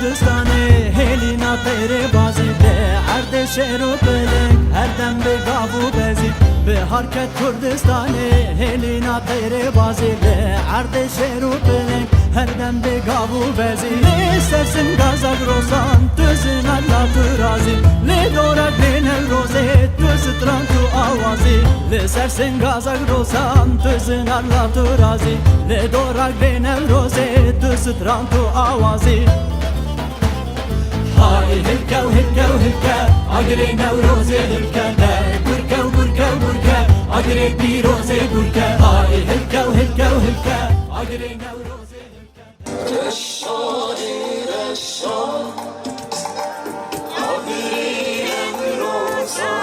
Kurdistanê hêlîna pêrê bazî Lê erdê şêr û bilêng her dem bi gav û bezî Bi harket Kurdistanê hêlîna pêrê bazî Lê erdê şêr û bilêng her dem bi gav û bezî Lê sersin gazak rozan tu zinalla tu razî Lê dorak lê Newrozê tu stran tu awazî Lê sersin gazak rozan tu zinalla tu razî Lê dorak lê Newrozê tu stran tu awazî Hay hilke hilke hilke agirê Newrozê hilke ne gurke gurke gurke agirê pîrozê gurke Hay hilke hilke hilke agirê Newrozê hilke Reşşanî reşşan agirê Newrozan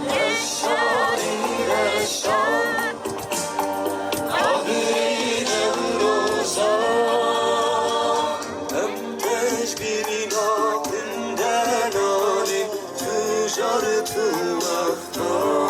Reşşanî reşşan agirê Newrozan Tecbirîn aklından alim ticaret-ı aftan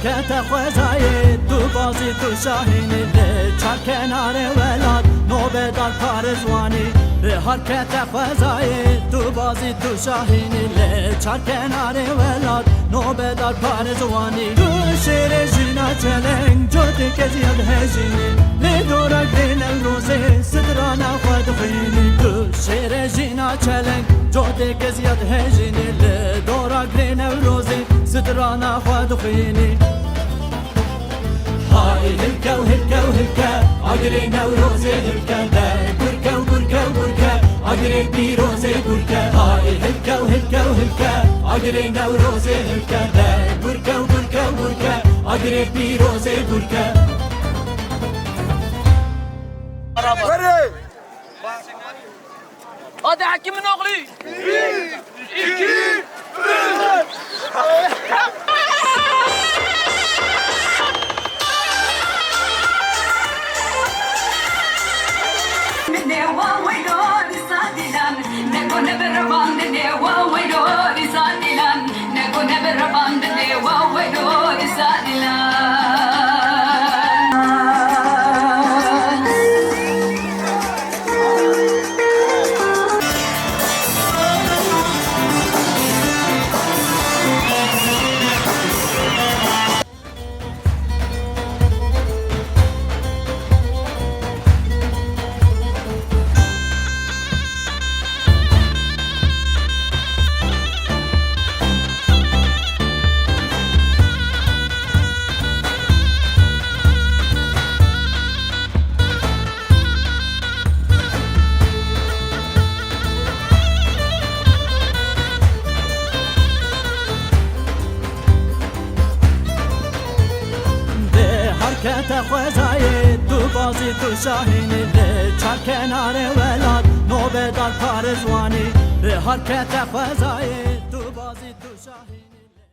Kete xwezayê tu bazî tu şahînî Lê çarkenarê welat nobedar parêzwanî Bi harkete xwezayê tu bazî tu şahînî Lê çarkenarê welat nobedar parêzwanî Tu şêrê jîna çeleng cotê keziyad hejînî Lê dorak lê Newrozê sidrana xwe dixwînî Tu şêrê jîna çeleng cotê keziyad hejînî Lê dorak lê Newrozê sidrana xwe dixwînî Hay hilke hilke hilke agirê Newrozê hilke ne gurke gurke gurke agirê pîrozê gurke Hay hilke hilke hilke agirê Newrozê hilke ne gurke gurke gurke agirê pîrozê gurke Hadi hakimin oğlu. 1, 2, 3. Kete xwezayê tu bazî tu şahînî Lê çarkenarê welat nobedar parêzwanî Bi harkete xwezayê tu bazî tu şahînî